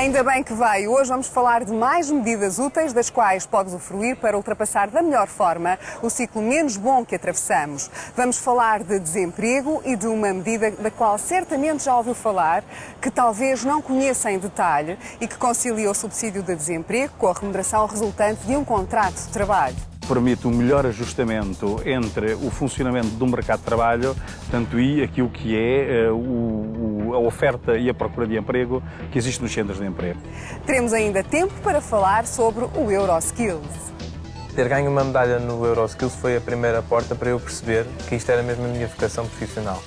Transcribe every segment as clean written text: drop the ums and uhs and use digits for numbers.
Ainda bem que veio. Hoje vamos falar de mais medidas úteis das quais pode usufruir para ultrapassar da melhor forma o ciclo menos bom que atravessamos. Vamos falar de desemprego e de uma medida da qual certamente já ouviu falar, que talvez não conheça em detalhe e que concilia o subsídio de desemprego com a remuneração resultante de um contrato de trabalho. Permite um melhor ajustamento entre o funcionamento do mercado de trabalho, tanto e aquilo que é a oferta e a procura de emprego que existe nos centros de emprego. Teremos ainda tempo para falar sobre o Euroskills. Ter ganho uma medalha no Euroskills foi a primeira porta para eu perceber que isto era mesmo a minha vocação profissional.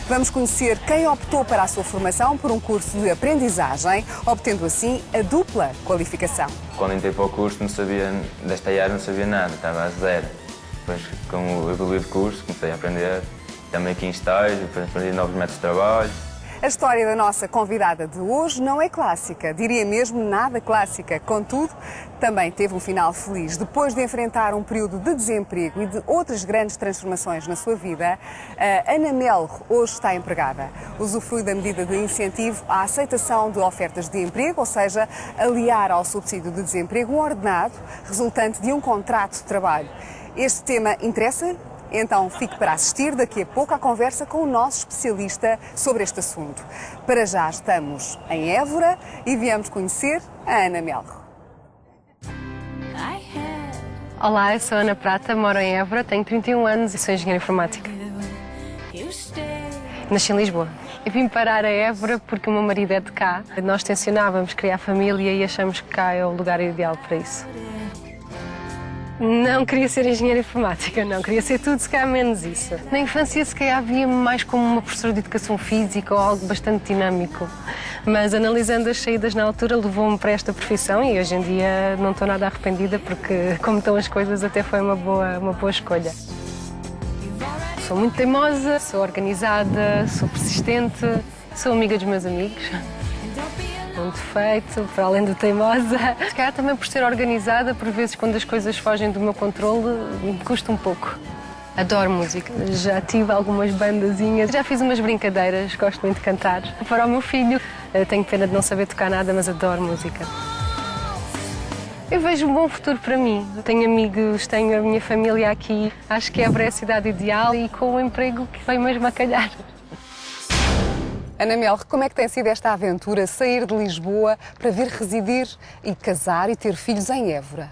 Vamos conhecer quem optou para a sua formação por um curso de aprendizagem, obtendo assim a dupla qualificação. Quando entrei para o curso, desta área não sabia nada, estava a zero. Depois, com o evoluir de curso, comecei a aprender, também aqui em estágio, aprendi novos métodos de trabalho. A história da nossa convidada de hoje não é clássica, diria mesmo nada clássica. Contudo, também teve um final feliz. Depois de enfrentar um período de desemprego e de outras grandes transformações na sua vida, a Ana Melro hoje está empregada. Usufrui da medida de incentivo à aceitação de ofertas de emprego, ou seja, aliar ao subsídio de desemprego um ordenado resultante de um contrato de trabalho. Este tema interessa? Então fique para assistir daqui a pouco à conversa com o nosso especialista sobre este assunto. Para já estamos em Évora e viemos conhecer a Ana Melro. Olá, eu sou Ana Prata, moro em Évora, tenho 31 anos e sou engenheira informática. Nasci em Lisboa. Eu vim parar a Évora porque o meu marido é de cá. Nós tencionávamos criar família e achamos que cá é o lugar ideal para isso. Não queria ser engenheira informática, não. Queria ser tudo, se calhar, menos isso. Na infância, se calhar, via-me mais como uma professora de educação física ou algo bastante dinâmico. Mas, analisando as saídas na altura, levou-me para esta profissão e, hoje em dia, não estou nada arrependida porque, como estão as coisas, até foi uma boa escolha. Sou muito teimosa, sou organizada, sou persistente, sou amiga dos meus amigos. Um defeito, para além de teimosa. Se calhar também por ser organizada, por vezes quando as coisas fogem do meu controle, me custa um pouco. Adoro música, já tive algumas bandazinhas, já fiz umas brincadeiras, gosto muito de cantar. Para o meu filho, tenho pena de não saber tocar nada, mas adoro música. Eu vejo um bom futuro para mim. Tenho amigos, tenho a minha família aqui. Acho que Évora é a cidade ideal e com o emprego que veio mesmo a calhar. Ana Melro, como é que tem sido esta aventura, sair de Lisboa para vir residir e casar e ter filhos em Évora?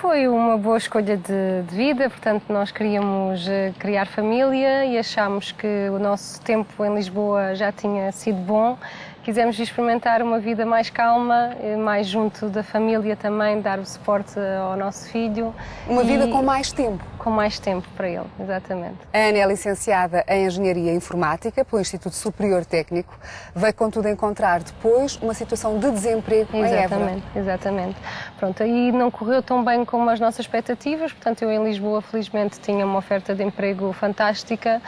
Foi uma boa escolha de vida, portanto nós queríamos criar família e achámos que o nosso tempo em Lisboa já tinha sido bom. Quisemos experimentar uma vida mais calma, mais junto da família também, dar o suporte ao nosso filho. Uma vida com mais tempo? Com mais tempo para ele, exatamente. A Ana é licenciada em Engenharia Informática pelo Instituto Superior Técnico. Veio, contudo, encontrar depois uma situação de desemprego em Évora. Exatamente. Pronto, aí não correu tão bem como as nossas expectativas, portanto eu em Lisboa felizmente tinha uma oferta de emprego fantástica.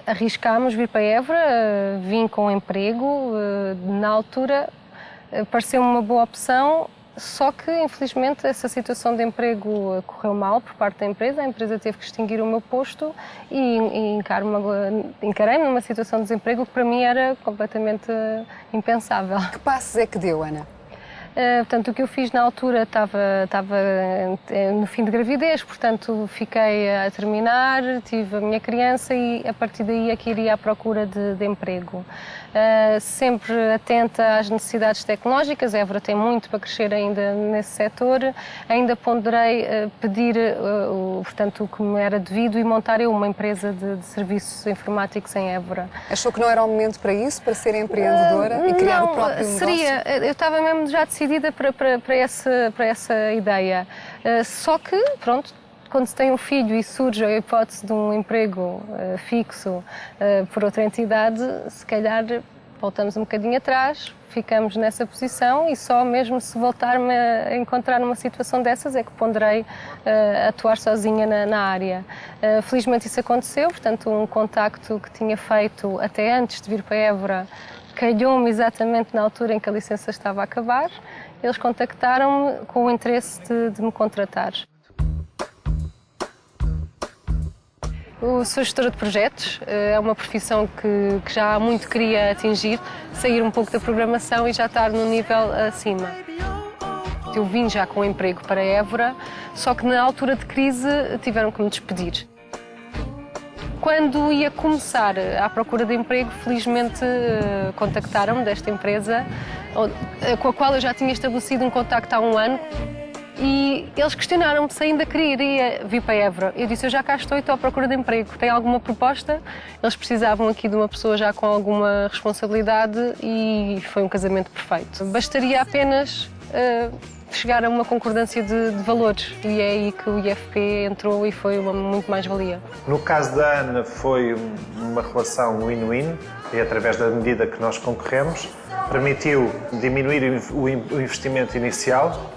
Arriscámos vir para Évora, vim com emprego. Na altura pareceu-me uma boa opção, só que infelizmente essa situação de emprego correu mal por parte da empresa. A empresa teve que extinguir o meu posto e encarei-me numa situação de desemprego que para mim era completamente impensável. Que passos é que deu, Ana? Portanto, o que eu fiz na altura estava no fim de gravidez, portanto fiquei a terminar, tive a minha criança e a partir daí é que iria à procura de emprego. Sempre atenta às necessidades tecnológicas, Évora tem muito para crescer ainda nesse setor, ainda ponderei pedir portanto, o que me era devido e montar eu uma empresa de serviços informáticos em Évora. Achou que não era o momento para isso, para ser empreendedora e criar o próprio negócio? Seria, eu estava mesmo já decidida para essa ideia, só que, pronto, quando se tem um filho e surge a hipótese de um emprego fixo por outra entidade, se calhar voltamos um bocadinho atrás, ficamos nessa posição e só mesmo se voltar-me a encontrar numa situação dessas é que ponderei atuar sozinha na área. Felizmente isso aconteceu, portanto um contacto que tinha feito até antes de vir para Évora calhou-me exatamente na altura em que a licença estava a acabar. Eles contactaram-me com o interesse de me contratar. Sou gestora de projetos, é uma profissão que já há muito queria atingir, sair um pouco da programação e já estar num nível acima. Eu vim já com um emprego para Évora, só que na altura de crise tiveram que me despedir. Quando ia começar à procura de emprego, felizmente contactaram-me desta empresa, com a qual eu já tinha estabelecido um contacto há um ano. E eles questionaram-me se ainda queria vir para Évora. Eu disse, eu já cá estou e estou à procura de emprego. Tem alguma proposta? Eles precisavam aqui de uma pessoa já com alguma responsabilidade e foi um casamento perfeito. Bastaria apenas chegar a uma concordância de valores e é aí que o IFP entrou e foi muito mais-valia. No caso da Ana foi uma relação win-win e através da medida que nós concorremos permitiu diminuir o investimento inicial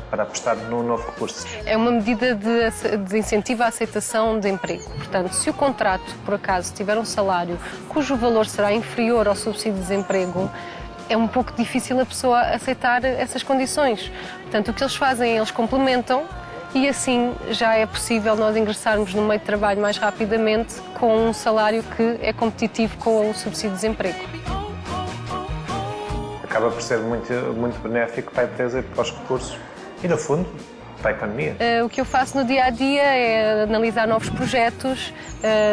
para apostar num novo recurso. É uma medida de incentivo à aceitação de emprego. Portanto, se o contrato, por acaso, tiver um salário cujo valor será inferior ao subsídio de desemprego, é um pouco difícil a pessoa aceitar essas condições. Portanto, o que eles fazem, eles complementam e assim já é possível nós ingressarmos no meio de trabalho mais rapidamente com um salário que é competitivo com o subsídio de desemprego. Acaba por ser muito benéfico para a empresa e para os recursos e, no fundo, para a economia. O que eu faço no dia-a-dia é analisar novos projetos,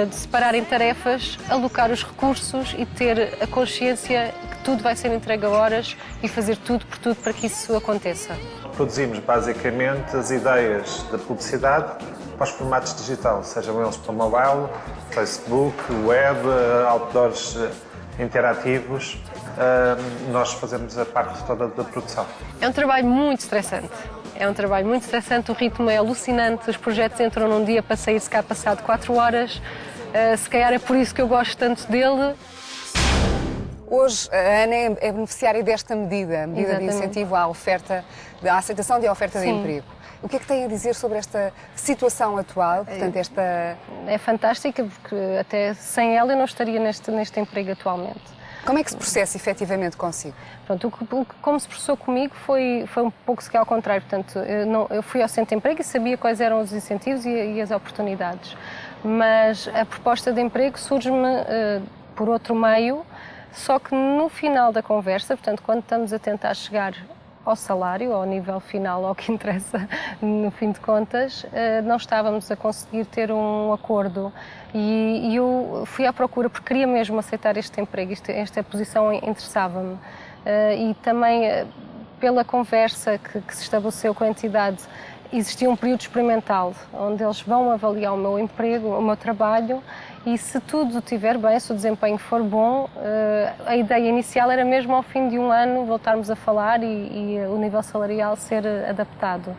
de separar em tarefas, alocar os recursos e ter a consciência que tudo vai ser entregue a horas e fazer tudo por tudo para que isso aconteça. Produzimos, basicamente, as ideias da publicidade para os formatos digitais, sejam eles para mobile, Facebook, web, outdoors interativos. Nós fazemos a parte toda da produção. É um trabalho muito estressante. O ritmo é alucinante, os projetos entram num dia para sair se cá passado 4 horas. Se calhar é por isso que eu gosto tanto dele. Hoje a Ana é beneficiária desta medida Exatamente. de incentivo à aceitação de oferta de emprego. O que é que tem a dizer sobre esta situação atual? Portanto, É fantástica porque até sem ela eu não estaria neste emprego atualmente. Como é que se processa efetivamente consigo? Pronto, como se processou comigo foi um pouco se calhar ao contrário. Portanto, eu fui ao centro de emprego e sabia quais eram os incentivos e as oportunidades. Mas a proposta de emprego surge-me por outro meio, só que no final da conversa, portanto, quando estamos a tentar chegar ao salário, ao nível final, ao que interessa, no fim de contas, não estávamos a conseguir ter um acordo e eu fui à procura porque queria mesmo aceitar este emprego, esta posição interessava-me e também pela conversa que se estabeleceu com a entidade, existia um período experimental onde eles vão avaliar o meu emprego, o meu trabalho e se tudo estiver bem, se o desempenho for bom, a ideia inicial era mesmo ao fim de um ano voltarmos a falar e o nível salarial ser adaptado.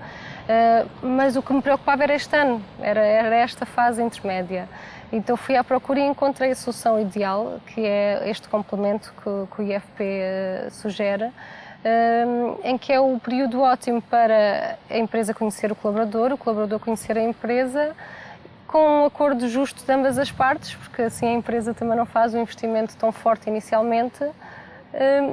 Mas o que me preocupava era este ano, era esta fase intermédia. Então fui à procura e encontrei a solução ideal, que é este complemento que o IFP sugere, em que é o período ótimo para a empresa conhecer o colaborador conhecer a empresa, com um acordo justo de ambas as partes, porque assim a empresa também não faz um investimento tão forte inicialmente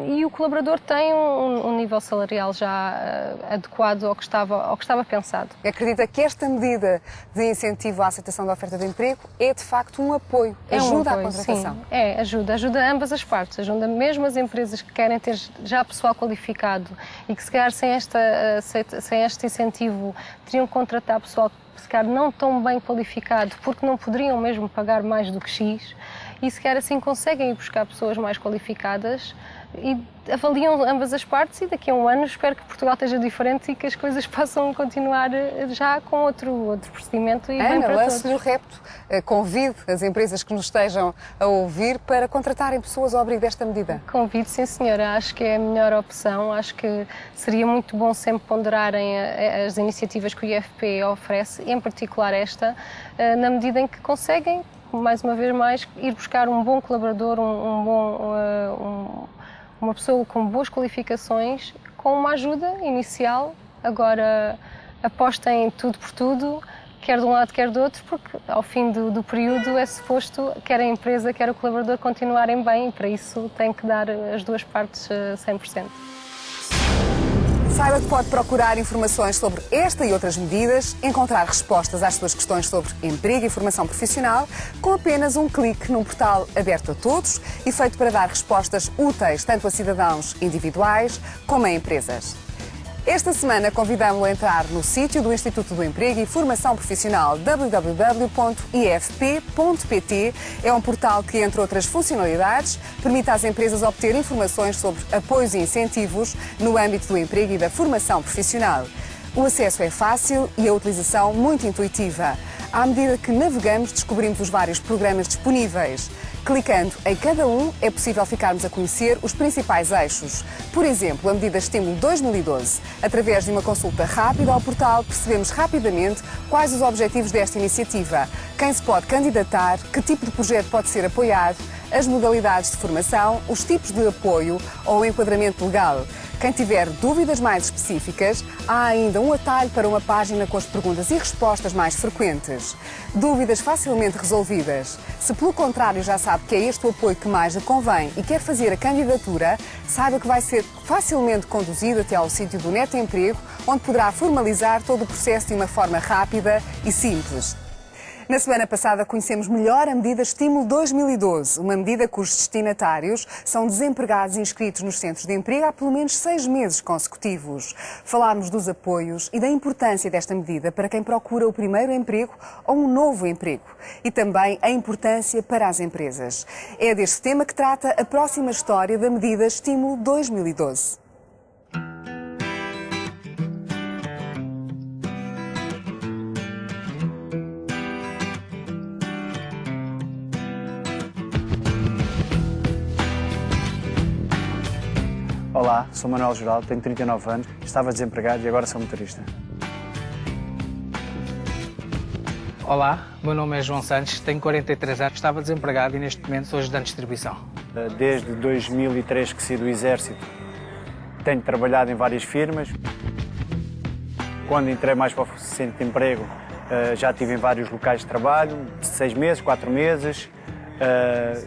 e o colaborador tem um nível salarial já adequado ao que estava pensado. Acredita que esta medida de incentivo à aceitação da oferta de emprego é de facto um apoio, ajuda à contratação? Sim, ajuda ambas as partes, ajuda mesmo as empresas que querem ter já pessoal qualificado e que se calhar sem este incentivo teriam que contratar pessoal se calhar não tão bem qualificado porque não poderiam mesmo pagar mais do que X e se calhar assim conseguem ir buscar pessoas mais qualificadas e avaliam ambas as partes e daqui a um ano espero que Portugal esteja diferente e que as coisas possam continuar já com outro procedimento e bem para todos. lance-lhe o repto, convide as empresas que nos estejam a ouvir para contratarem pessoas ao abrigo desta medida. Convido, sim senhora, acho que é a melhor opção, acho que seria muito bom sempre ponderarem as iniciativas que o IFP oferece, em particular esta, na medida em que conseguem, mais uma vez mais, ir buscar um bom colaborador, uma pessoa com boas qualificações, com uma ajuda inicial, agora apostem tudo por tudo, quer de um lado, quer do outro, porque ao fim do período é suposto quer a empresa, quer o colaborador continuarem bem e para isso tem que dar as duas partes 100%. Saiba que pode procurar informações sobre esta e outras medidas, encontrar respostas às suas questões sobre emprego e formação profissional com apenas um clique num portal aberto a todos e feito para dar respostas úteis tanto a cidadãos individuais como a empresas. Esta semana convidamos-lo a entrar no sítio do Instituto do Emprego e Formação Profissional www.ifp.pt. É um portal que, entre outras funcionalidades, permite às empresas obter informações sobre apoios e incentivos no âmbito do emprego e da formação profissional. O acesso é fácil e a utilização muito intuitiva. À medida que navegamos, descobrimos os vários programas disponíveis. Clicando em cada um, é possível ficarmos a conhecer os principais eixos. Por exemplo, a medida Estímulo 2012. Através de uma consulta rápida ao portal, percebemos rapidamente quais os objetivos desta iniciativa, quem se pode candidatar, que tipo de projeto pode ser apoiado, as modalidades de formação, os tipos de apoio ou o enquadramento legal. Quem tiver dúvidas mais específicas, há ainda um atalho para uma página com as perguntas e respostas mais frequentes. Dúvidas facilmente resolvidas. Se pelo contrário já sabe que é este o apoio que mais lhe convém e quer fazer a candidatura, saiba que vai ser facilmente conduzido até ao sítio do Neto Emprego, onde poderá formalizar todo o processo de uma forma rápida e simples. Na semana passada conhecemos melhor a medida Estímulo 2012, uma medida cujos destinatários são desempregados inscritos nos centros de emprego há pelo menos 6 meses consecutivos. Falámos dos apoios e da importância desta medida para quem procura o primeiro emprego ou um novo emprego e também a importância para as empresas. É deste tema que trata a próxima história da medida Estímulo 2012. Olá, sou Manuel Geraldo, tenho 39 anos, estava desempregado e agora sou motorista. Olá, meu nome é João Santos, tenho 43 anos, estava desempregado e neste momento sou ajudante de distribuição. Desde 2003 que saí do Exército, tenho trabalhado em várias firmas. Quando entrei mais para o centro de emprego, já estive em vários locais de trabalho, 6 meses, 4 meses.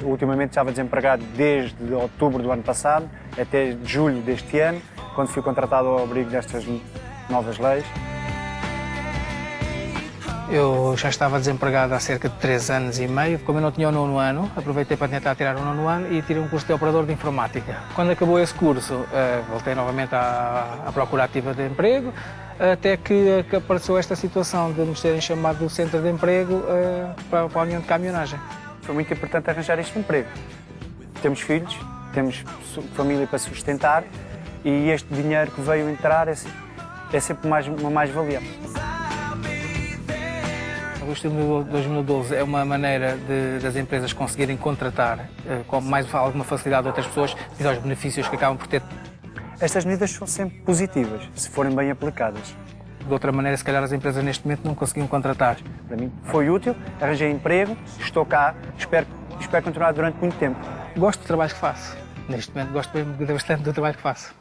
Ultimamente estava desempregado desde outubro do ano passado até julho deste ano, quando fui contratado ao abrigo destas novas leis. Eu já estava desempregado há cerca de 3 anos e meio. Como eu não tinha o 9º ano, aproveitei para tentar tirar o 9º ano e tirei um curso de operador de informática. Quando acabou esse curso, voltei novamente à procura ativa de emprego, até que apareceu esta situação de me serem chamado do centro de emprego para a União de Caminhonagem. Foi muito importante arranjar este emprego. Temos filhos, temos família para sustentar e este dinheiro que veio entrar é sempre uma mais-valia. O Estímulo 2012 é uma maneira das empresas conseguirem contratar com mais alguma facilidade outras pessoas devido aos benefícios que acabam por ter. Estas medidas são sempre positivas, se forem bem aplicadas. De outra maneira, se calhar as empresas neste momento não conseguiam contratar. Para mim foi útil, arranjei emprego, estou cá, espero continuar durante muito tempo. Gosto do trabalho que faço. Neste momento gosto bastante do trabalho que faço.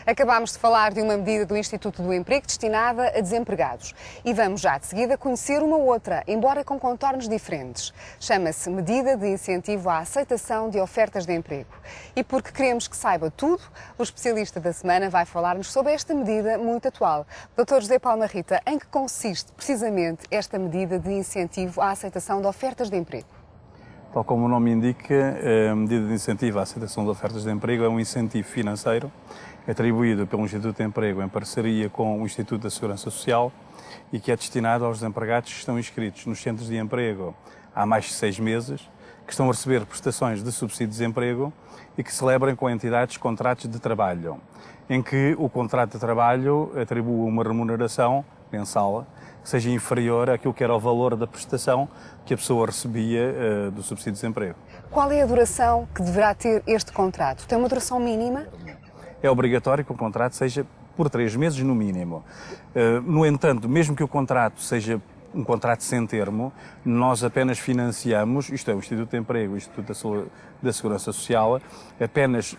Acabámos de falar de uma medida do Instituto do Emprego destinada a desempregados. E vamos já de seguida conhecer uma outra, embora com contornos diferentes. Chama-se Medida de Incentivo à Aceitação de Ofertas de Emprego. E porque queremos que saiba tudo, o especialista da semana vai falar-nos sobre esta medida muito atual. Dr. José Palma Rita, em que consiste precisamente esta medida de incentivo à aceitação de ofertas de emprego? Tal como o nome indica, a medida de incentivo à aceitação de ofertas de emprego é um incentivo financeiro atribuído pelo Instituto de Emprego em parceria com o Instituto da Segurança Social e que é destinado aos desempregados que estão inscritos nos centros de emprego há mais de 6 meses, que estão a receber prestações de subsídio de desemprego e que celebrem com entidades contratos de trabalho, em que o contrato de trabalho atribui uma remuneração mensal que seja inferior àquilo que era o valor da prestação que a pessoa recebia do subsídio de desemprego. Qual é a duração que deverá ter este contrato? Tem uma duração mínima? É obrigatório que o contrato seja por 3 meses no mínimo. No entanto, mesmo que o contrato seja um contrato sem termo, nós apenas financiamos, isto é, o Instituto de Emprego e o Instituto da Segurança Social, apenas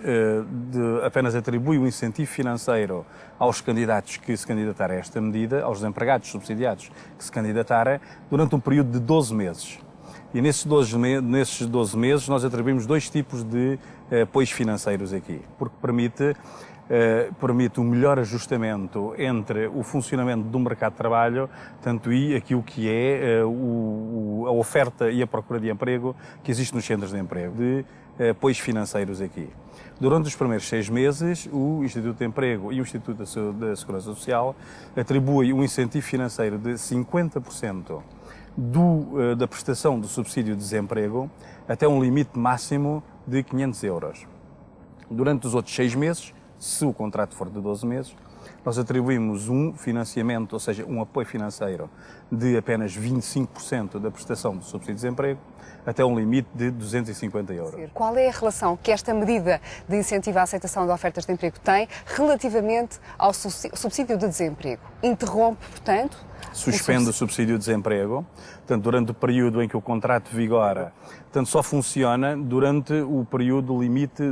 atribui um incentivo financeiro aos candidatos que se candidatarem a esta medida, aos desempregados subsidiados que se candidatarem, durante um período de 12 meses. E nesses 12 meses nós atribuímos 2 tipos de apoios financeiros aqui, porque permite permite um melhor ajustamento entre o funcionamento do mercado de trabalho, tanto e aquilo que é a oferta e a procura de emprego que existe nos centros de emprego, de apoios financeiros aqui. Durante os primeiros 6 meses, o Instituto de Emprego e o Instituto da Segurança Social atribuem um incentivo financeiro de 50% da prestação do subsídio de desemprego até um limite máximo de 500 euros. Durante os outros 6 meses, se o contrato for de 12 meses, nós atribuímos um financiamento, ou seja, um apoio financeiro de apenas 25% da prestação do subsídio de desemprego até um limite de 250 euros. Qual é a relação que esta medida de incentivo à aceitação de ofertas de emprego tem relativamente ao subsídio de desemprego? Interrompe, portanto, suspende o subsídio de desemprego, portanto, durante o período em que o contrato vigora, portanto, só funciona durante o período limite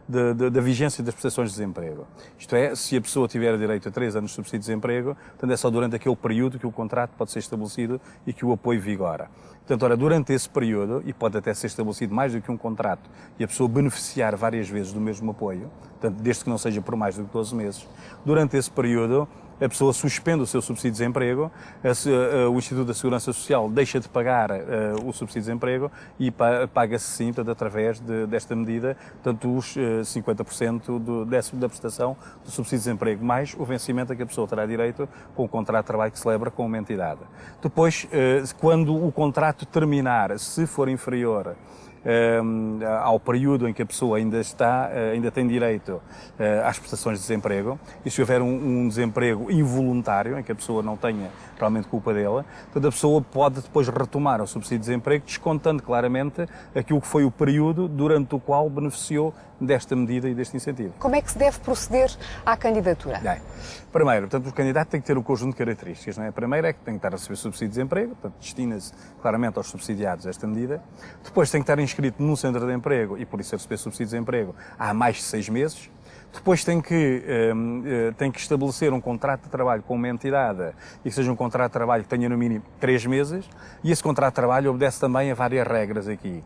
da vigência das prestações de desemprego. Isto é, se a pessoa tiver direito a 3 anos de subsídio de desemprego, portanto, é só durante aquele período que o contrato pode ser estabelecido e que o apoio vigora. Portanto, ora, durante esse período, e pode até ser estabelecido mais do que um contrato, e a pessoa beneficiar várias vezes do mesmo apoio, portanto, desde que não seja por mais do que 12 meses, durante esse período, a pessoa suspende o seu subsídio de desemprego, o Instituto da Segurança Social deixa de pagar o subsídio de desemprego e paga-se sim, portanto, através desta medida, portanto, os 50% da prestação do subsídio de desemprego, mais o vencimento a que a pessoa terá direito com o contrato de trabalho que celebra com uma entidade. Depois, quando o contrato terminar, se for inferior ao período em que a pessoa ainda tem direito às prestações de desemprego, e se houver um desemprego involuntário, em que a pessoa não tenha realmente culpa dela, portanto, a pessoa pode depois retomar o subsídio de desemprego, descontando claramente aquilo que foi o período durante o qual beneficiou desta medida e deste incentivo. Como é que se deve proceder à candidatura? Bem, primeiro, portanto, o candidato tem que ter um conjunto de características, não é? A primeira é que tem que estar a receber subsídio de desemprego, portanto, destina-se claramente aos subsidiados esta medida. Depois tem que estar inscrito num centro de emprego e, por isso, a receber subsídio de desemprego há mais de 6 meses. Depois tem que estabelecer um contrato de trabalho com uma entidade e que seja um contrato de trabalho que tenha no mínimo 3 meses, e esse contrato de trabalho obedece também a várias regras aqui.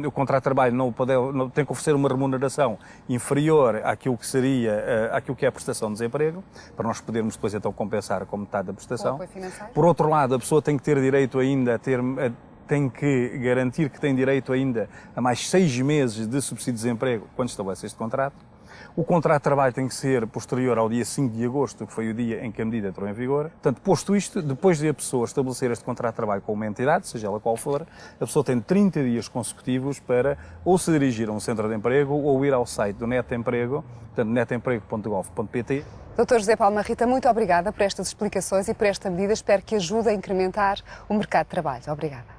O contrato de trabalho não tem que oferecer uma remuneração inferior àquilo que é a prestação de desemprego, para nós podermos depois então compensar com metade da prestação. Por outro lado, a pessoa tem que ter direito ainda tem que garantir que tem direito ainda a mais 6 meses de subsídio de desemprego quando estabelece este contrato. O contrato de trabalho tem que ser posterior ao dia 5 de agosto, que foi o dia em que a medida entrou em vigor. Portanto, posto isto, depois de a pessoa estabelecer este contrato de trabalho com uma entidade, seja ela qual for, a pessoa tem 30 dias consecutivos para ou se dirigir a um centro de emprego ou ir ao site do Net Emprego, portanto, netemprego.gov.pt. Dr. José Palma Rita, muito obrigada por estas explicações e por esta medida. Espero que ajude a incrementar o mercado de trabalho. Obrigada.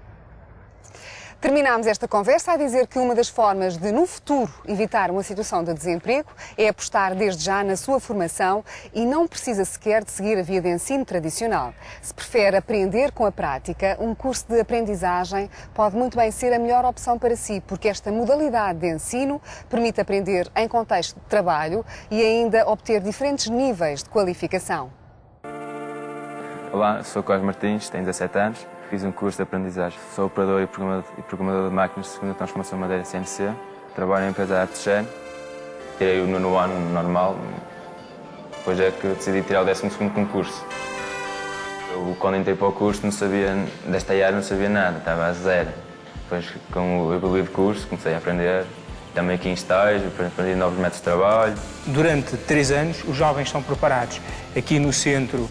Terminámos esta conversa a dizer que uma das formas de, no futuro, evitar uma situação de desemprego é apostar desde já na sua formação e não precisa sequer de seguir a via de ensino tradicional. Se prefere aprender com a prática, um curso de aprendizagem pode muito bem ser a melhor opção para si, porque esta modalidade de ensino permite aprender em contexto de trabalho e ainda obter diferentes níveis de qualificação. Olá, sou Cosme Martins, tenho 17 anos. Fiz um curso de aprendizagem. Sou operador e programador de máquinas de segunda transformação de madeira CNC. Trabalho em empresa Artesano. Tirei o 9º ano normal. Depois é que decidi tirar o 12º concurso. Eu, quando entrei para o curso, desta área não sabia nada, estava a zero. Depois, com o evoluir de curso, comecei a aprender. Também aqui em estágio, aprendi novos métodos de trabalho. Durante 3 anos, os jovens estão preparados aqui no centro,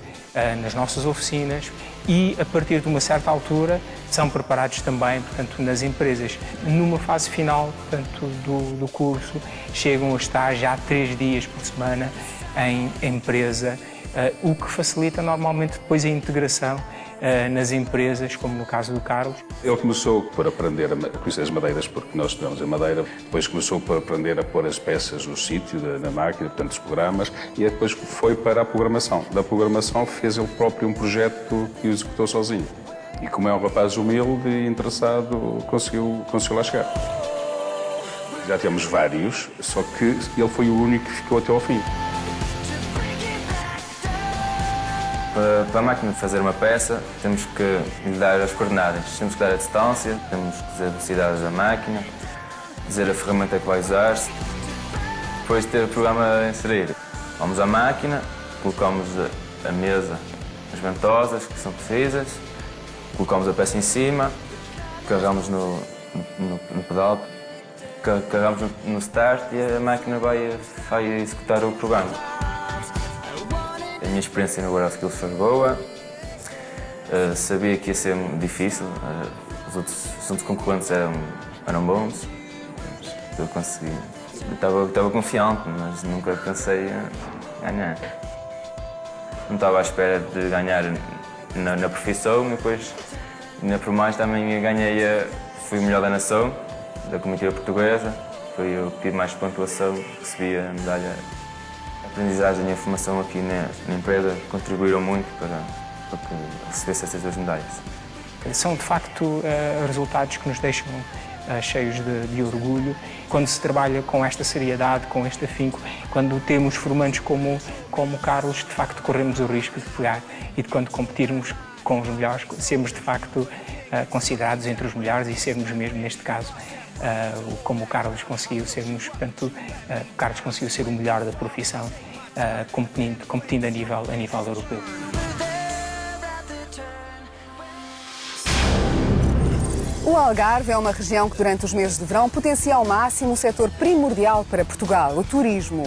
nas nossas oficinas, e a partir de uma certa altura são preparados também, portanto, nas empresas. Numa fase final, portanto, do curso, chegam a estar já 3 dias por semana em empresa, o que facilita normalmente depois a integração nas empresas, como no caso do Carlos. Ele começou por aprender a conhecer as madeiras, porque nós estudamos em madeira, depois começou por aprender a pôr as peças no sítio, na máquina, portanto os programas, e depois foi para a programação. Da programação fez ele próprio um projeto que o executou sozinho. E como é um rapaz humilde e interessado, conseguiu lá chegar. Já temos vários, só que ele foi o único que ficou até ao fim. Para a máquina fazer uma peça, temos que lhe dar as coordenadas, temos que dar a distância, temos que dizer a velocidade da máquina, dizer a ferramenta que vai usar. Depois de ter o programa a inserir, vamos à máquina, colocamos a mesa, as ventosas que são precisas, colocamos a peça em cima, carregamos no pedal, carregamos no start e a máquina vai executar o programa. A minha experiência no WorldSkills foi boa, sabia que ia ser difícil, os outros concorrentes eram bons, eu consegui. Estava confiante, mas nunca pensei em ganhar. Não estava à espera de ganhar na profissão e depois, ainda por mais, também fui o melhor da nação, da comitiva portuguesa. Foi eu que tive mais pontuação, recebi a medalha. A aprendizagem e a formação aqui na empresa contribuíram muito para que recebesse essas 2 medalhas. São, de facto, resultados que nos deixam cheios de orgulho. Quando se trabalha com esta seriedade, com este afinco, quando temos formandos como Carlos, de facto corremos o risco de pegar e de quando competirmos com os melhores, sermos de facto considerados entre os melhores e sermos mesmo, neste caso, como o Carlos conseguiu sermos, portanto, o Carlos conseguiu ser o melhor da profissão, competindo a nível europeu. O Algarve é uma região que durante os meses de verão potencia ao máximo o setor primordial para Portugal, o turismo.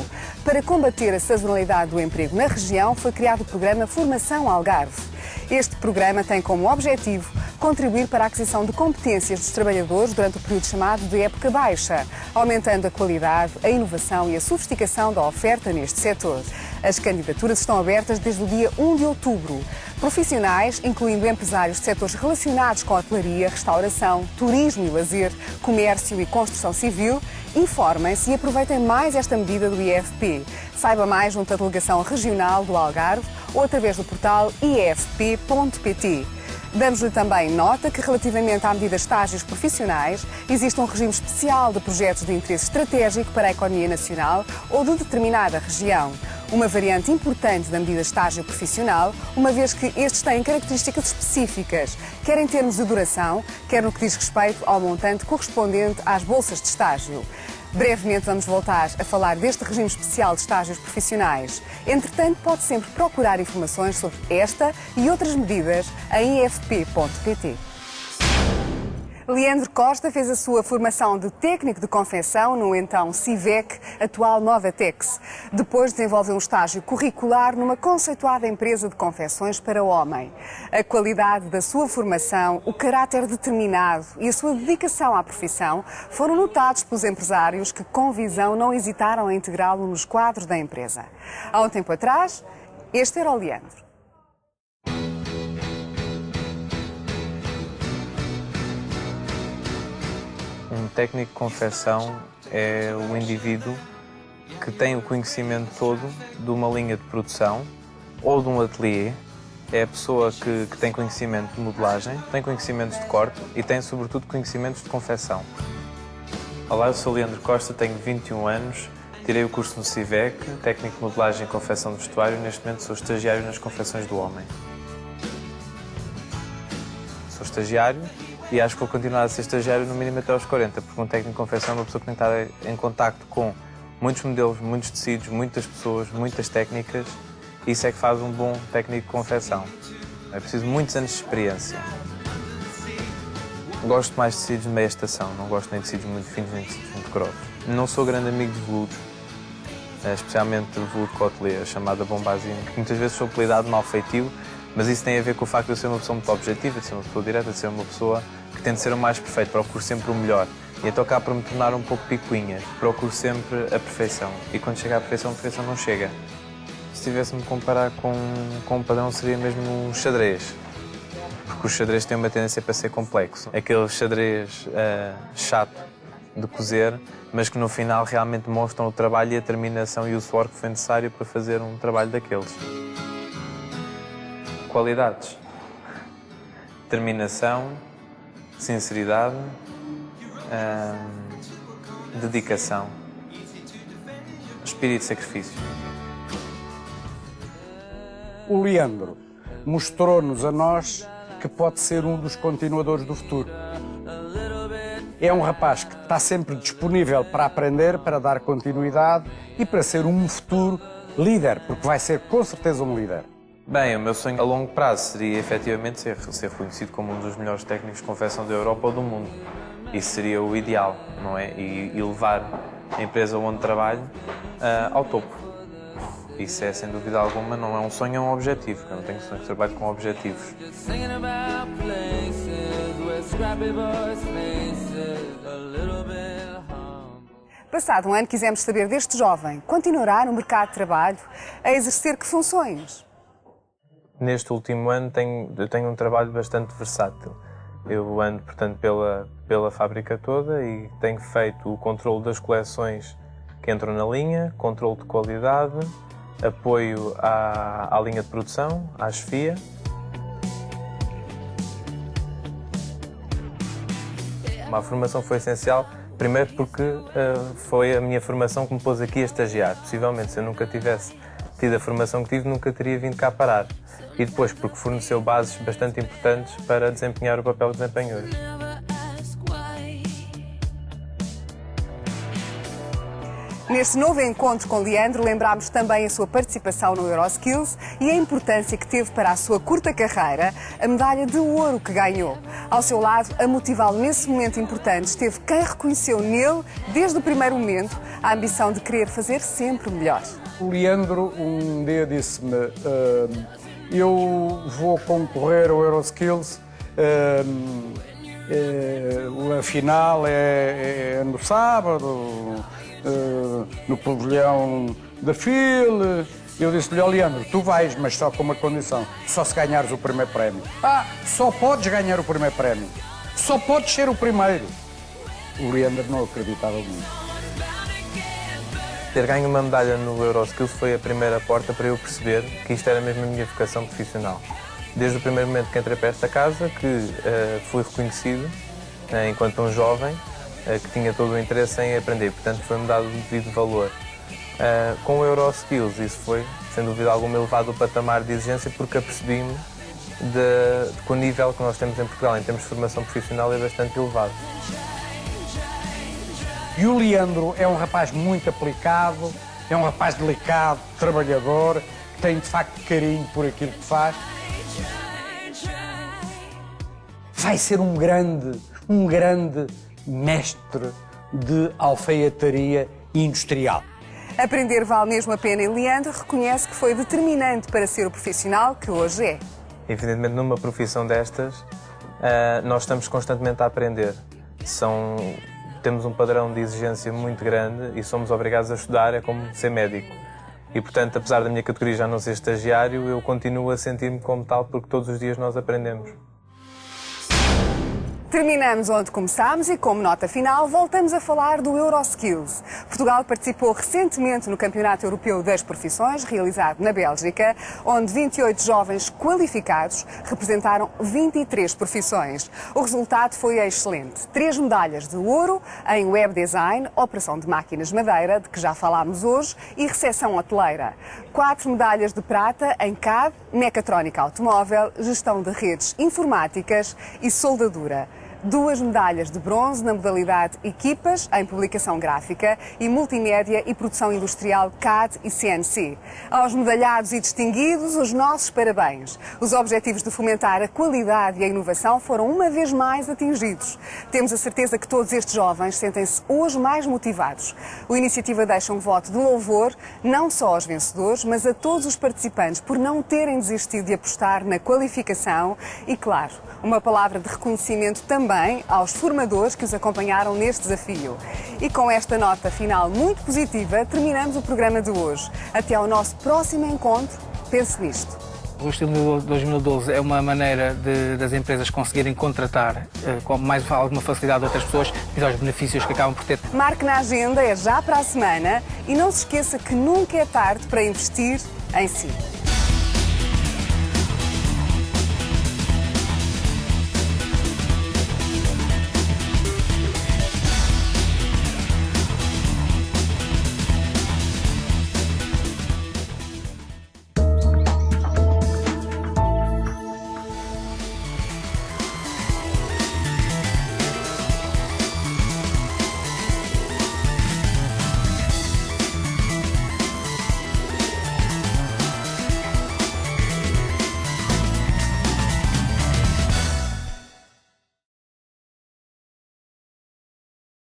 Para combater a sazonalidade do emprego na região, foi criado o programa Formação Algarve. Este programa tem como objetivo contribuir para a aquisição de competências dos trabalhadores durante o período chamado de época baixa, aumentando a qualidade, a inovação e a sofisticação da oferta neste setor. As candidaturas estão abertas desde o dia 1 de outubro. Profissionais, incluindo empresários de setores relacionados com hotelaria, restauração, turismo e lazer, comércio e construção civil, informem-se e aproveitem mais esta medida do IFP. Saiba mais junto à Delegação Regional do Algarve ou através do portal ifp.pt. Damos-lhe também nota que, relativamente à medida estágios profissionais, existe um regime especial de projetos de interesse estratégico para a economia nacional ou de determinada região. Uma variante importante da medida estágio profissional, uma vez que estes têm características específicas, quer em termos de duração, quer no que diz respeito ao montante correspondente às bolsas de estágio. Brevemente vamos voltar a falar deste regime especial de estágios profissionais. Entretanto, pode sempre procurar informações sobre esta e outras medidas em ifp.pt. Leandro Costa fez a sua formação de técnico de confecção no então CIVEC, atual Novatex. Depois desenvolveu um estágio curricular numa conceituada empresa de confecções para homem. A qualidade da sua formação, o caráter determinado e a sua dedicação à profissão foram notados pelos empresários que, com visão, não hesitaram em integrá-lo nos quadros da empresa. Há um tempo atrás, este era o Leandro. Um técnico de confecção é o indivíduo que tem o conhecimento todo de uma linha de produção ou de um ateliê. É a pessoa que tem conhecimento de modelagem, tem conhecimentos de corte e tem, sobretudo, conhecimentos de confecção. Olá, eu sou Leandro Costa, tenho 21 anos, tirei o curso no CIVEC, técnico de modelagem e confecção de vestuário e neste momento sou estagiário nas confecções do homem. Sou estagiário e acho que vou continuar a ser estagiário no mínimo até aos 40, porque um técnico de confecção é uma pessoa que tem que estar em contacto com muitos modelos, muitos tecidos, muitas pessoas, muitas técnicas. Isso é que faz um bom técnico de confecção. É preciso muitos anos de experiência. Gosto mais de tecidos de meia estação, não gosto nem de tecidos muito finos nem de tecidos muito grossos. Não sou grande amigo de veludos, especialmente o veludo cotelê, chamada bombazine, que muitas vezes sou apelidado de mal feitio, mas isso tem a ver com o facto de eu ser uma pessoa muito objetiva, de ser uma pessoa direta, de ser uma pessoa que tenta ser o mais perfeito, procuro sempre o melhor. E então acabo por me tornar um pouco picuinhas, procuro sempre a perfeição. E quando chega à perfeição, a perfeição não chega. Se tivesse-me comparar com um padrão, seria mesmo um xadrez. Porque o xadrez tem uma tendência para ser complexo. Aquele xadrez chato de cozer, mas que no final realmente mostram o trabalho e a determinação e o suor que foi necessário para fazer um trabalho daqueles. Qualidades: determinação, sinceridade, dedicação, espírito de sacrifício. O Leandro mostrou-nos a nós que pode ser um dos continuadores do futuro. é um rapaz que está sempre disponível para aprender, para dar continuidade e para ser um futuro líder, porque vai ser com certeza um líder. Bem, o meu sonho a longo prazo seria efetivamente ser reconhecido como um dos melhores técnicos de confecção da Europa ou do mundo. Isso seria o ideal, não é? E levar a empresa onde trabalho ao topo. Isso é, sem dúvida alguma, não é um sonho, é um objetivo. Eu não tenho sonhos, trabalho com objetivos. Passado um ano, quisemos saber deste jovem. Continuará no mercado de trabalho a exercer que funções? Neste último ano eu tenho um trabalho bastante versátil. Eu ando, portanto, pela fábrica toda e tenho feito o controle das coleções que entram na linha, controle de qualidade, apoio à linha de produção, à chefia. A formação foi essencial, primeiro porque foi a minha formação que me pôs aqui a estagiar. Possivelmente, se eu nunca tivesse tido a formação que tive, nunca teria vindo cá parar. E depois porque forneceu bases bastante importantes para desempenhar o papel que desempenho hoje. Neste novo encontro com Leandro, lembramos também a sua participação no Euroskills e a importância que teve para a sua curta carreira a medalha de ouro que ganhou. Ao seu lado, a motivá-lo nesse momento importante, esteve quem reconheceu nele, desde o primeiro momento, a ambição de querer fazer sempre melhor. O Leandro um dia disse-me, eu vou concorrer ao Euroskills, a final é no sábado, no pavilhão da FIL. Eu disse-lhe, Leandro, tu vais, mas só com uma condição, só se ganhares o primeiro prémio. Só podes ganhar o primeiro prémio, só podes ser o primeiro. O Leandro não acreditava muito. Ter ganho uma medalha no Euroskills foi a primeira porta para eu perceber que isto era mesmo a minha vocação profissional. Desde o primeiro momento que entrei para esta casa, que fui reconhecido enquanto um jovem que tinha todo o interesse em aprender, portanto foi-me dado o devido valor. Com o Euroskills isso foi, sem dúvida alguma, elevado o patamar de exigência porque apercebi-me que o nível que nós temos em Portugal em termos de formação profissional é bastante elevado. E o Leandro é um rapaz muito aplicado, é um rapaz delicado, trabalhador, que tem de facto carinho por aquilo que faz. Vai ser um grande mestre de alfaiataria industrial. Aprender vale mesmo a pena e Leandro reconhece que foi determinante para ser o profissional que hoje é. Evidentemente, numa profissão destas, nós estamos constantemente a aprender. Temos um padrão de exigência muito grande e somos obrigados a estudar, é como ser médico. E, portanto, apesar da minha categoria já não ser estagiário, eu continuo a sentir-me como tal porque todos os dias nós aprendemos. Terminamos onde começámos e, como nota final, voltamos a falar do Euroskills. Portugal participou recentemente no Campeonato Europeu das Profissões, realizado na Bélgica, onde 28 jovens qualificados representaram 23 profissões. O resultado foi excelente. 3 medalhas de ouro em web design, operação de máquinas de madeira, de que já falámos hoje, e recepção hoteleira. 4 medalhas de prata em CAD, mecatrónica automóvel, gestão de redes informáticas e soldadura. 2 medalhas de bronze na modalidade equipas, em publicação gráfica e multimédia e produção industrial CAD e CNC. Aos medalhados e distinguidos, os nossos parabéns. Os objetivos de fomentar a qualidade e a inovação foram uma vez mais atingidos. Temos a certeza que todos estes jovens sentem-se hoje mais motivados. O Iniciativa deixa um voto de louvor, não só aos vencedores, mas a todos os participantes por não terem desistido de apostar na qualificação e, claro, uma palavra de reconhecimento também aos formadores que os acompanharam neste desafio. E com esta nota final muito positiva, terminamos o programa de hoje. Até ao nosso próximo encontro, pense nisto. O estilo 2012 é uma maneira das empresas conseguirem contratar com mais alguma facilidade outras pessoas devido aos benefícios que acabam por ter. Marque na agenda, é já para a semana e não se esqueça que nunca é tarde para investir em si.